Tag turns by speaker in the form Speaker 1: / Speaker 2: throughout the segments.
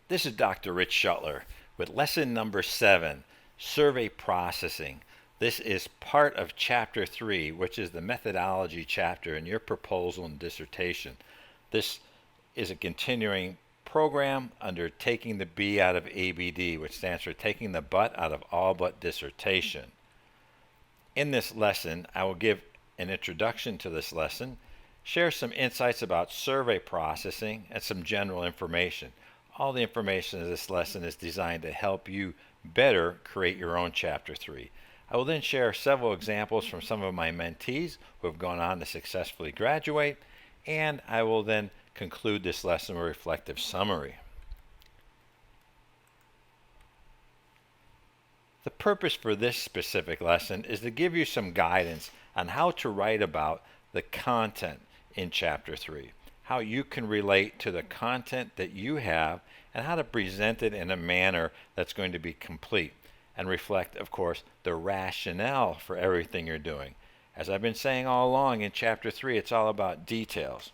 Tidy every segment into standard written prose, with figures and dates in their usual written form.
Speaker 1: This is Dr. Rich Shuttler with lesson number 7, survey processing. This is part of chapter 3, which is the methodology chapter in your proposal and dissertation. This is a continuing program under taking the B out of ABD, which stands for taking the butt out of all but dissertation. In this lesson, I will give an introduction to this lesson, share some insights about survey processing, and some general information. All the information in this lesson is designed to help you better create your own Chapter 3. I will then share several examples from some of my mentees who have gone on to successfully graduate, and I will then conclude this lesson with a reflective summary. The purpose for this specific lesson is to give you some guidance on how to write about the content in Chapter 3, how you can relate to the content that you have, and how to present it in a manner that's going to be complete and reflect, of course, the rationale for everything you're doing. As I've been saying all along in Chapter 3, it's all about details.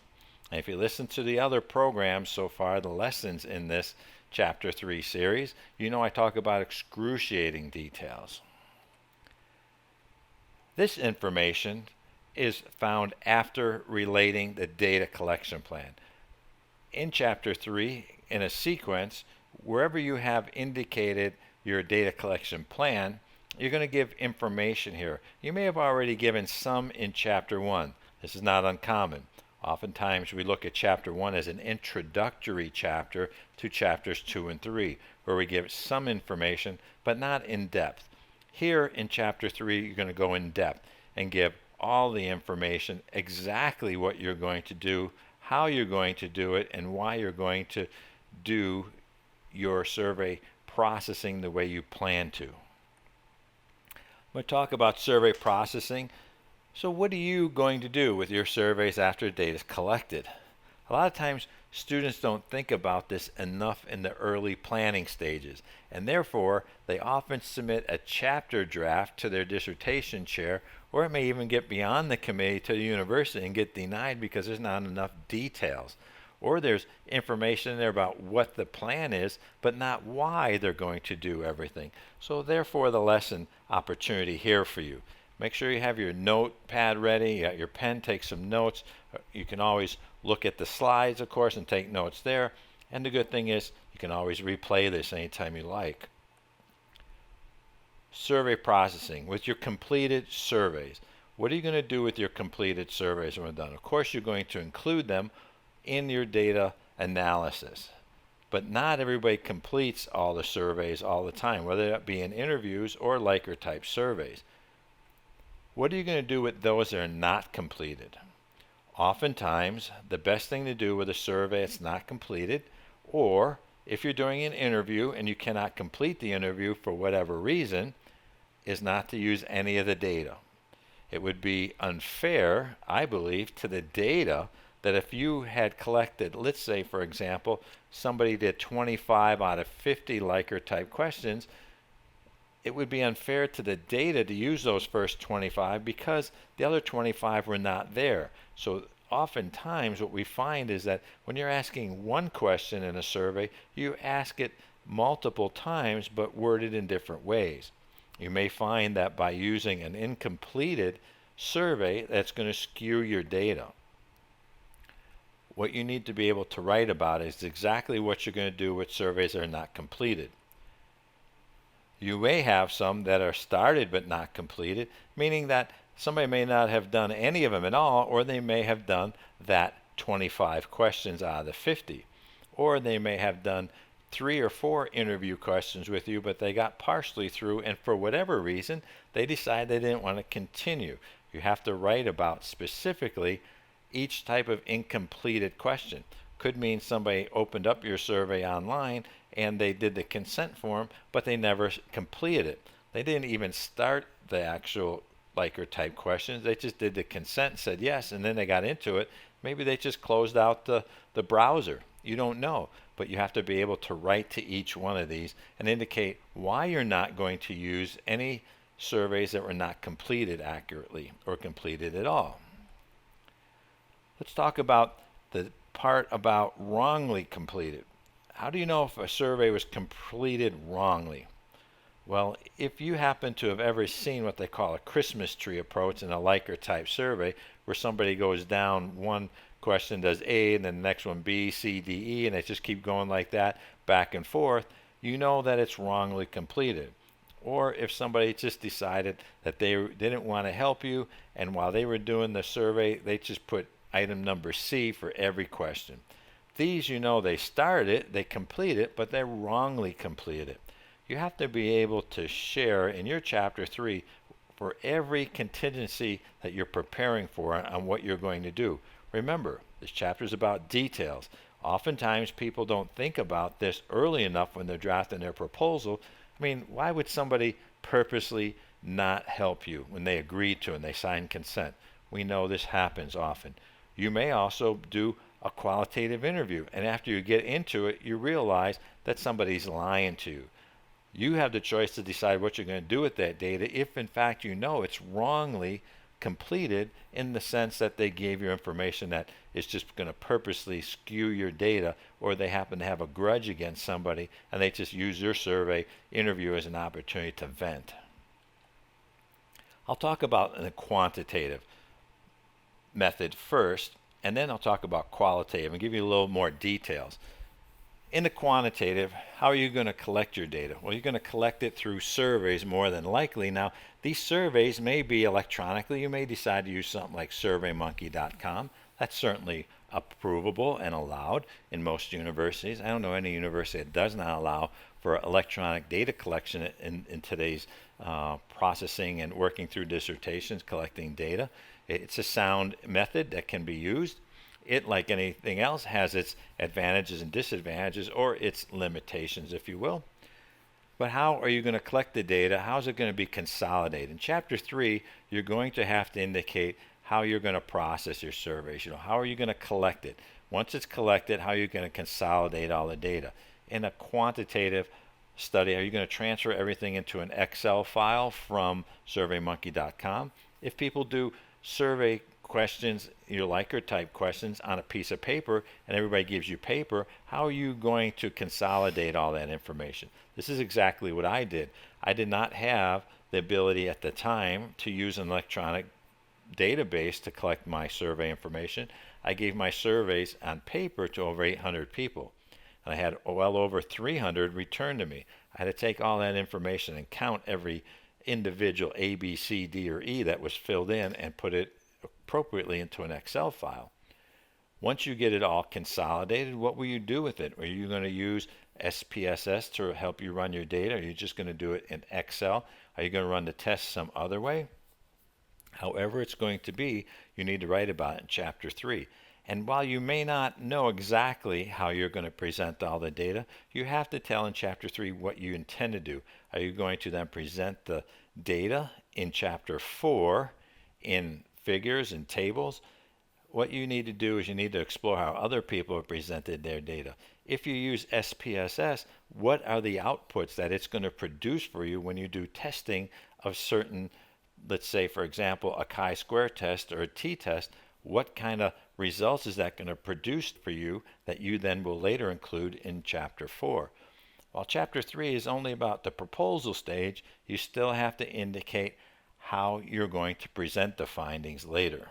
Speaker 1: And if you listen to the other programs so far, the lessons in this Chapter 3 series, you know I talk about excruciating details. This information is found after relating the data collection plan. In Chapter 3, in a sequence, wherever you have indicated your data collection plan, you're going to give information here. You may have already given some in Chapter 1. This is not uncommon. Oftentimes we look at Chapter 1 as an introductory chapter to Chapters 2 and 3, where we give some information, but not in depth. Here in Chapter 3, you're going to go in depth and give all the information, exactly what you're going to do, how you're going to do it, and why you're going to do your survey processing the way you plan to. I'm going to talk about survey processing. So what are you going to do with your surveys after data is collected? A lot of times students don't think about this enough in the early planning stages, and therefore they often submit a chapter draft to their dissertation chair, or it may even get beyond the committee to the university and get denied because there's not enough details. Or there's information in there about what the plan is, but not why they're going to do everything. So therefore the lesson opportunity here for you. Make sure you have your notepad ready, you got your pen, take some notes. You can always look at the slides, of course, and take notes there. And the good thing is you can always replay this anytime you like. Survey processing. With your completed surveys, what are you going to do with your completed surveys when we're done? Of course, you're going to include them in your data analysis. But not everybody completes all the surveys all the time, whether that be in interviews or Likert type surveys. What are you going to do with those that are not completed? Oftentimes, the best thing to do with a survey that's not completed, or if you're doing an interview and you cannot complete the interview for whatever reason, is not to use any of the data. It would be unfair, I believe, to the data that if you had collected, let's say, for example, somebody did 25 out of 50 Likert type questions, it would be unfair to the data to use those first 25 because the other 25 were not there. So oftentimes what we find is that when you're asking one question in a survey, you ask it multiple times but worded in different ways. You may find that by using an incompleted survey, that's going to skew your data. What you need to be able to write about is exactly what you're going to do with surveys that are not completed. You may have some that are started but not completed, meaning that somebody may not have done any of them at all, or they may have done that 25 questions out of the 50. Or they may have done 3 or 4 interview questions with you, but they got partially through, and for whatever reason, they decided they didn't want to continue. You have to write about specifically each type of incompleted question. Could mean somebody opened up your survey online and they did the consent form, but they never completed it. They didn't even start the actual Likert type questions. They just did the consent and said yes, and then they got into it. Maybe they just closed out the browser. You don't know, but you have to be able to write to each one of these and indicate why you're not going to use any surveys that were not completed accurately or completed at all. Let's talk about the part about wrongly completed. How do you know if a survey was completed wrongly? Well, if you happen to have ever seen what they call a Christmas tree approach in a Likert type survey, where somebody goes down one question does A and then the next one B, C, D, E, and they just keep going like that back and forth, you know that it's wrongly completed. Or if somebody just decided that they didn't want to help you, and while they were doing the survey, they just put item number C for every question. These, you know, they started it, they complete it, but they wrongly completed it. You have to be able to share in your chapter 3 for every contingency that you're preparing for on what you're going to do. Remember, this chapter is about details. Oftentimes people don't think about this early enough when they're drafting their proposal. I mean, why would somebody purposely not help you when they agree to and they sign consent? We know this happens often. You may also do a qualitative interview, and after you get into it, you realize that somebody's lying to you. You have the choice to decide what you're going to do with that data if in fact you know it's wrongly completed, in the sense that they gave you information that is just going to purposely skew your data, or they happen to have a grudge against somebody and they just use your survey interview as an opportunity to vent. I'll talk about the quantitative method first, and then I'll talk about qualitative and give you a little more details. In the quantitative, how are you going to collect your data? Well, you're going to collect it through surveys more than likely. Now, these surveys may be electronically. You may decide to use something like surveymonkey.com. That's certainly approvable and allowed in most universities. I don't know any university that does not allow for electronic data collection in today's processing and working through dissertations, collecting data. It's a sound method that can be used. It, like anything else, has its advantages and disadvantages, or its limitations, if you will. But how are you going to collect the data? How is it going to be consolidated? In Chapter 3, you're going to have to indicate how you're going to process your surveys. You know, how are you going to collect it? Once it's collected, how are you going to consolidate all the data? In a quantitative study, are you going to transfer everything into an Excel file from surveymonkey.com? If people do survey questions, your Likert type questions, on a piece of paper, and everybody gives you paper, how are you going to consolidate all that information? This is exactly what I did. I did not have the ability at the time to use an electronic database to collect my survey information. I gave my surveys on paper to over 800 people, and I had well over 300 returned to me. I had to take all that information and count every individual A, B, C, D, or E that was filled in and put it appropriately into an Excel file. Once you get it all consolidated, what will you do with it? Are you going to use SPSS to help you run your data? Are you just going to do it in Excel? Are you going to run the test some other way? However it's going to be, you need to write about it in Chapter 3. And while you may not know exactly how you're going to present all the data, you have to tell in Chapter 3 what you intend to do. Are you going to then present the data in Chapter 4 in figures and tables? What you need to do is you need to explore how other people have presented their data. If you use SPSS, what are the outputs that it's going to produce for you when you do testing of certain, let's say, for example, a chi-square test or a t-test? What kind of results is that going to produce for you that you then will later include in Chapter 4? While Chapter 3 is only about the proposal stage, you still have to indicate how you're going to present the findings later.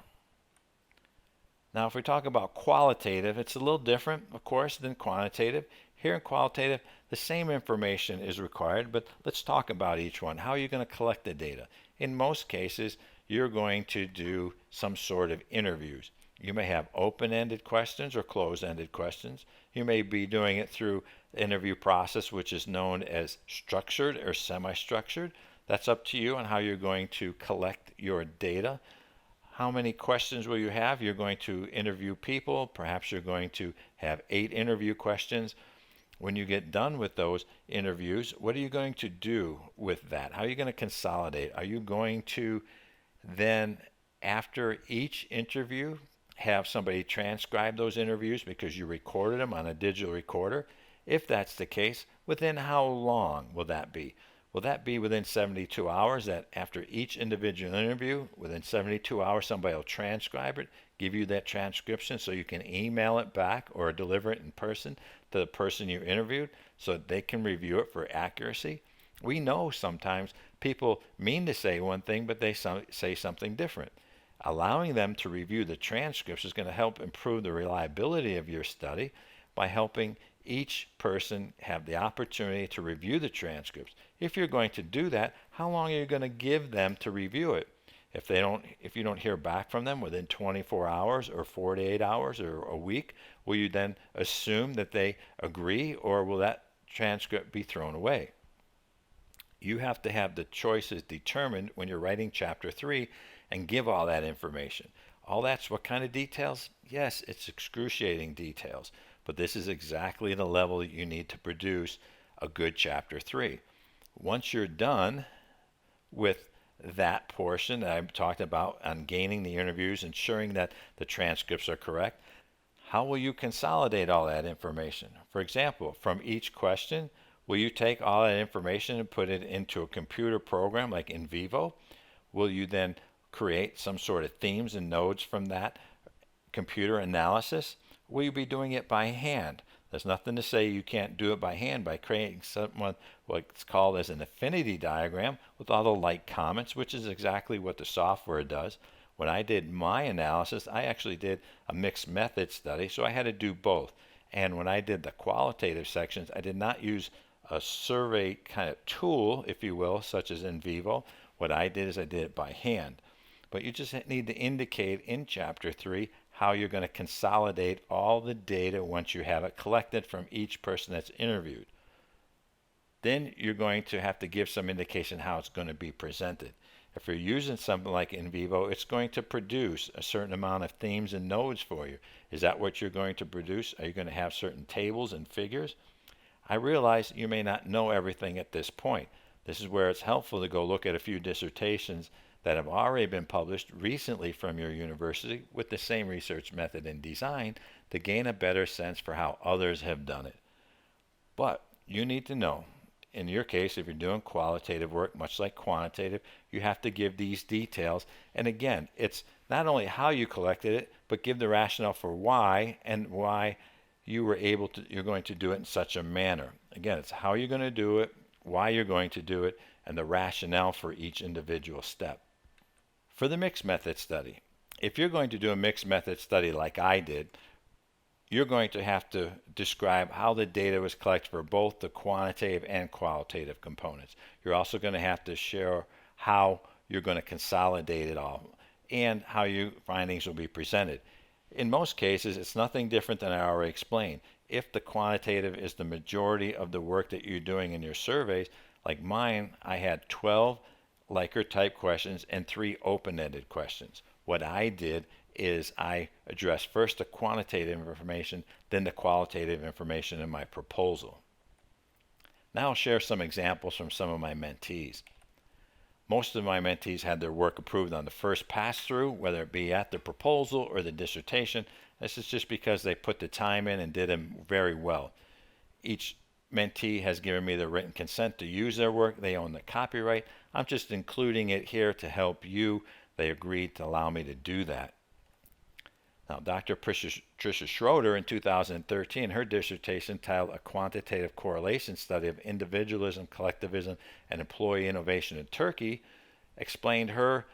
Speaker 1: Now, if we talk about qualitative, it's a little different, of course, than quantitative. Here in qualitative, the same information is required, but let's talk about each one. How are you going to collect the data? In most cases, you're going to do some sort of interviews. You may have open-ended questions or closed-ended questions. You may be doing it through the interview process, which is known as structured or semi-structured. That's up to you on how you're going to collect your data. How many questions will you have? You're going to interview people. Perhaps you're going to have 8 interview questions. When you get done with those interviews, what are you going to do with that? How are you going to consolidate? Are you going to then, after each interview, have somebody transcribe those interviews because you recorded them on a digital recorder? If that's the case, within how long will that be? Will that be within 72 hours, that after each individual interview, within 72 hours, somebody will transcribe it, give you that transcription so you can email it back or deliver it in person to the person you interviewed so that they can review it for accuracy? We know sometimes people mean to say one thing, but they say something different. Allowing them to review the transcripts is going to help improve the reliability of your study by helping each person have the opportunity to review the transcripts. If you're going to do that, how long are you going to give them to review it? If you don't hear back from them within 24 hours or 48 hours or a week, will you then assume that they agree, or will that transcript be thrown away? You have to have the choices determined when you're writing chapter 3 and give all that information. All that's what kind of details? Yes, it's excruciating details, but this is exactly the level that you need to produce a good chapter 3. Once you're done with that portion that I've talked about on gaining the interviews, ensuring that the transcripts are correct, how will you consolidate all that information? For example, from each question, will you take all that information and put it into a computer program like NVivo? Will you then create some sort of themes and nodes from that computer analysis? Will you be doing it by hand? There's nothing to say you can't do it by hand by creating what's called as an affinity diagram with all the like comments, which is exactly what the software does. When I did my analysis, I actually did a mixed method study, so I had to do both. And when I did the qualitative sections, I did not use a survey kind of tool, if you will, such as NVivo. What I did is I did it by hand. But you just need to indicate in chapter 3 how you're going to consolidate all the data once you have it collected from each person that's interviewed. Then you're going to have to give some indication how it's going to be presented. If you're using something like NVivo, it's going to produce a certain amount of themes and nodes for you. Is that what you're going to produce? Are you going to have certain tables and figures? I realize you may not know everything at this point. This is where it's helpful to go look at a few dissertations that have already been published recently from your university with the same research method and design to gain a better sense for how others have done it. But you need to know, in your case, if you're doing qualitative work, much like quantitative, you have to give these details. And again, it's not only how you collected it, but give the rationale for why and why you're going to do it in such a manner. Again, it's how you're going to do it, why you're going to do it, and the rationale for each individual step. For the mixed method study, if you're going to do a mixed method study like I did, you're going to have to describe how the data was collected for both the quantitative and qualitative components. You're also going to have to share how you're going to consolidate it all and how your findings will be presented. In most cases, it's nothing different than I already explained. If the quantitative is the majority of the work that you're doing in your surveys, like mine, I had 12 Likert type questions and 3 open-ended questions. What I did is I addressed first the quantitative information, then the qualitative information in my proposal. Now I'll share some examples from some of my mentees. Most of my mentees had their work approved on the first pass-through, whether it be at the proposal or the dissertation. This is just because they put the time in and did them very well. Each mentee has given me the written consent to use their work. They own the copyright. I'm just including it here to help you. They agreed to allow me to do that. Now, Dr. Tricia Schroeder in 2013, her dissertation titled A Quantitative Correlation Study of Individualism, Collectivism, and Employee Innovation in Turkey, explained her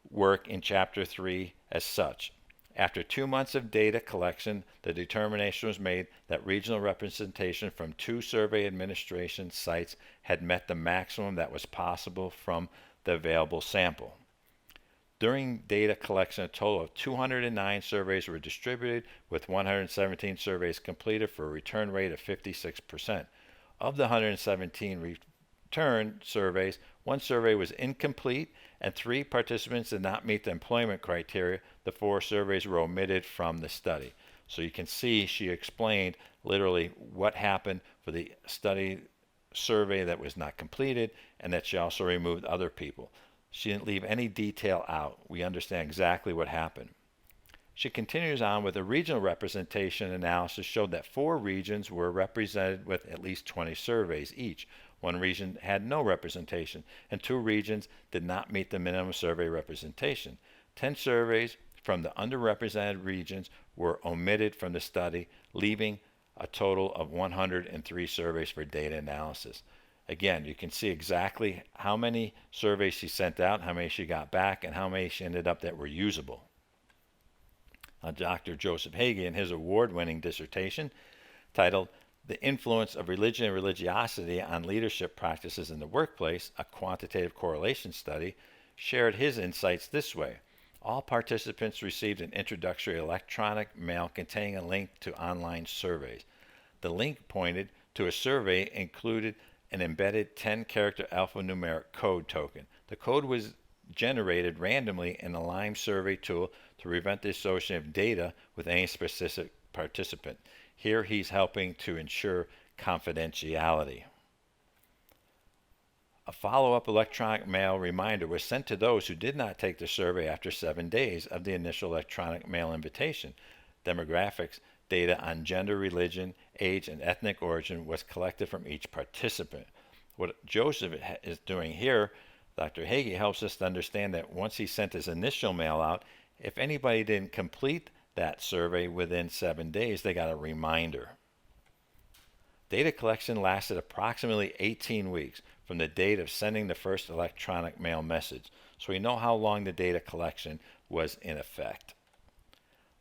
Speaker 1: work in Chapter 3 as such. After 2 months of data collection, the determination was made that regional representation from 2 survey administration sites had met the maximum that was possible from the available sample. During data collection, a total of 209 surveys were distributed, with 117 surveys completed for a return rate of 56%. Of the 117 return surveys, 1 survey was incomplete and 3 participants did not meet the employment criteria. The 4 surveys were omitted from the study. So you can see she explained literally what happened for the study survey that was not completed, and that she also removed other people. She didn't leave any detail out. We understand exactly what happened. She continues on with the regional representation analysis showed that 4 regions were represented with at least 20 surveys each. 1 region had no representation, and 2 regions did not meet the minimum survey representation. 10 surveys from the underrepresented regions were omitted from the study, leaving a total of 103 surveys for data analysis. Again, you can see exactly how many surveys she sent out, how many she got back, and how many she ended up that were usable. Dr. Joseph Hagee, in his award-winning dissertation titled The Influence of Religion and Religiosity on Leadership Practices in the Workplace, a Quantitative Correlation Study, shared his insights this way. All participants received an introductory electronic mail containing a link to online surveys. The link pointed to a survey included an embedded 10-character alphanumeric code token. The code was generated randomly in the Lime survey tool to prevent the association of data with any specific participant. Here he's helping to ensure confidentiality. A follow-up electronic mail reminder was sent to those who did not take the survey after 7 days of the initial electronic mail invitation. Demographics data on gender, religion, age, and ethnic origin was collected from each participant. What Joseph is doing here, Dr. Hagee helps us to understand that once he sent his initial mail out, if anybody didn't complete that survey within 7 days, they got a reminder. Data collection lasted approximately 18 weeks from the date of sending the first electronic mail message, so we know how long the data collection was in effect.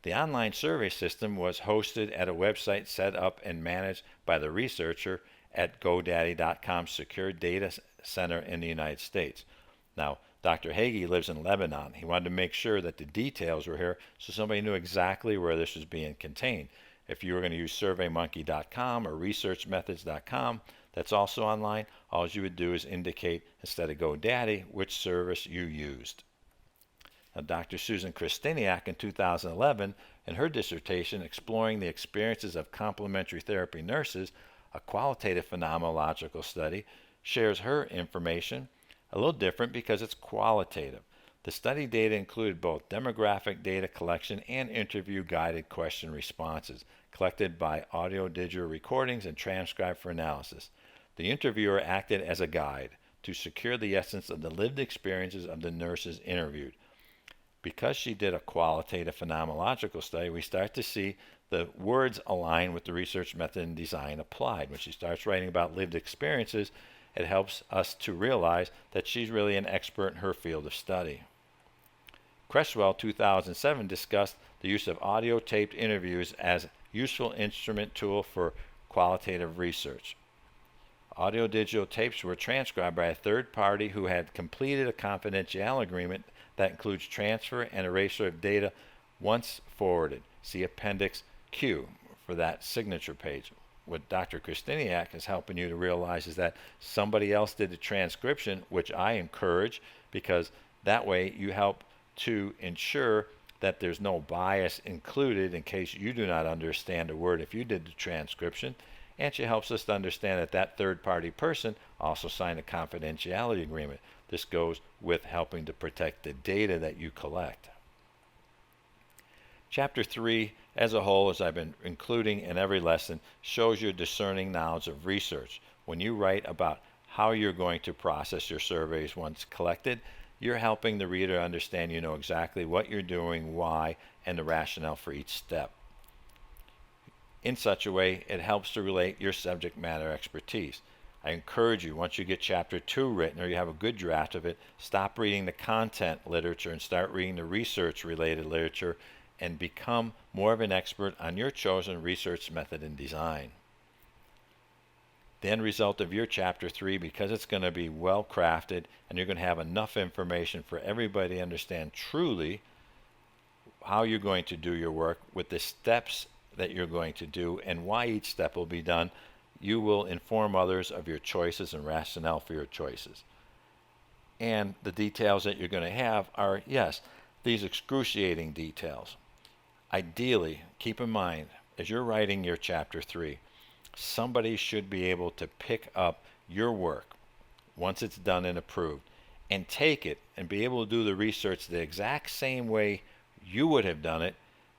Speaker 1: The online survey system was hosted at a website set up and managed by the researcher at GoDaddy.com's secure data center in the United States. Now, Dr. Hagee lives in Lebanon. He wanted to make sure that the details were here so somebody knew exactly where this was being contained. If you were going to use SurveyMonkey.com or ResearchMethods.com, that's also online, all you would do is indicate, instead of GoDaddy, which service you used. Now, Dr. Susan Krysteniak in 2011, in her dissertation exploring the experiences of complementary therapy nurses, a qualitative phenomenological study, shares her information a little different because it's qualitative. The study data included both demographic data collection and interview guided question responses collected by audio-digital recordings and transcribed for analysis. The interviewer acted as a guide to secure the essence of the lived experiences of the nurses interviewed. Because she did a qualitative phenomenological study, we start to see the words align with the research method and design applied. When she starts writing about lived experiences, it helps us to realize that she's really an expert in her field of study. Creswell, 2007, discussed the use of audio-taped interviews as a useful instrument tool for qualitative research. Audio-digital tapes were transcribed by a third party who had completed a confidentiality agreement that includes transfer and erasure of data once forwarded. See Appendix Q for that signature page. What Dr. Krysteniak is helping you to realize is that somebody else did the transcription, which I encourage, because that way you help to ensure that there's no bias included in case you do not understand a word if you did the transcription. And she helps us to understand that that third-party person also signed a confidentiality agreement. This goes with helping to protect the data that you collect. Chapter 3, as a whole, as I've been including in every lesson, shows your discerning knowledge of research. When you write about how you're going to process your surveys once collected, you're helping the reader understand you know exactly what you're doing, why, and the rationale for each step. In such a way, it helps to relate your subject matter expertise. I encourage you, once you get Chapter 2 written or you have a good draft of it, stop reading the content literature and start reading the research-related literature and become more of an expert on your chosen research method and design. The end result of your Chapter 3, because it's going to be well crafted and you're going to have enough information for everybody to understand truly how you're going to do your work with the steps that you're going to do and why each step will be done, you will inform others of your choices and rationale for your choices. And the details that you're going to have are, yes, these excruciating details. Ideally, keep in mind, as you're writing your Chapter 3, somebody should be able to pick up your work once it's done and approved and take it and be able to do the research the exact same way you would have done it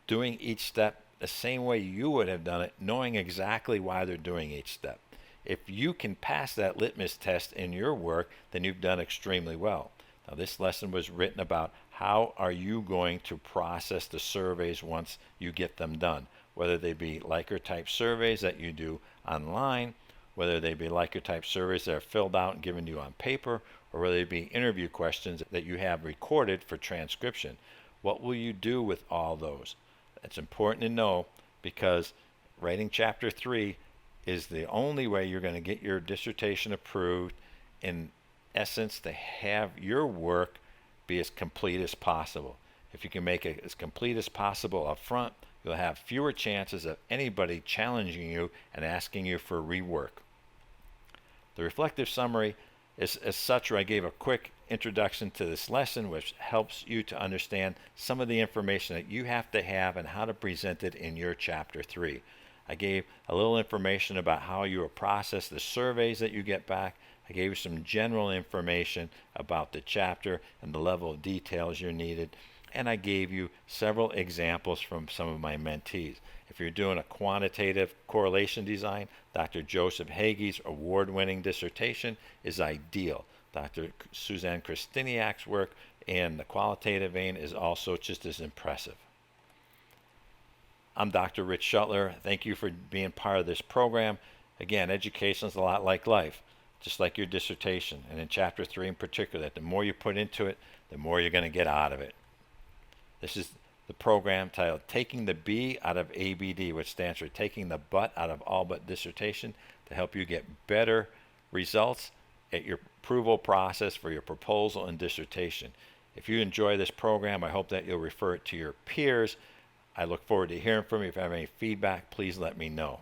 Speaker 1: doing each step the same way you would have done it, knowing exactly why they're doing each step. If you can pass that litmus test in your work, then you've done extremely well. Now, this lesson was written about how are you going to process the surveys once you get them done, whether they be Likert type surveys that you do online, whether they be Likert type surveys that are filled out and given to you on paper, or whether they be interview questions that you have recorded for transcription. What will you do with all those? It's important to know, because writing chapter 3 is the only way you're going to get your dissertation approved, in essence, to have your work be as complete as possible. If you can make it as complete as possible up front, you'll have fewer chances of anybody challenging you and asking you for rework. The reflective summary is as such where I gave a quick introduction to this lesson, which helps you to understand some of the information that you have to have and how to present it in your chapter 3. I gave a little information about how you will process the surveys that you get back. I gave you some general information about the chapter and the level of details you're needed. And I gave you several examples from some of my mentees. If you're doing a quantitative correlation design, Dr. Joseph Hagee's award-winning dissertation is ideal. Dr. Suzanne Kristiniak's work in the qualitative vein is also just as impressive. I'm Dr. Rich Schuttler. Thank you for being part of this program. Again, education is a lot like life, just like your dissertation, and in chapter 3 in particular, that the more you put into it, the more you're going to get out of it. This is the program titled Taking the B Out of ABD, which stands for Taking the Butt Out of All But Dissertation, to help you get better results at your approval process for your proposal and dissertation. If you enjoy this program, I hope that you'll refer it to your peers. I look forward to hearing from you. If you have any feedback, please let me know.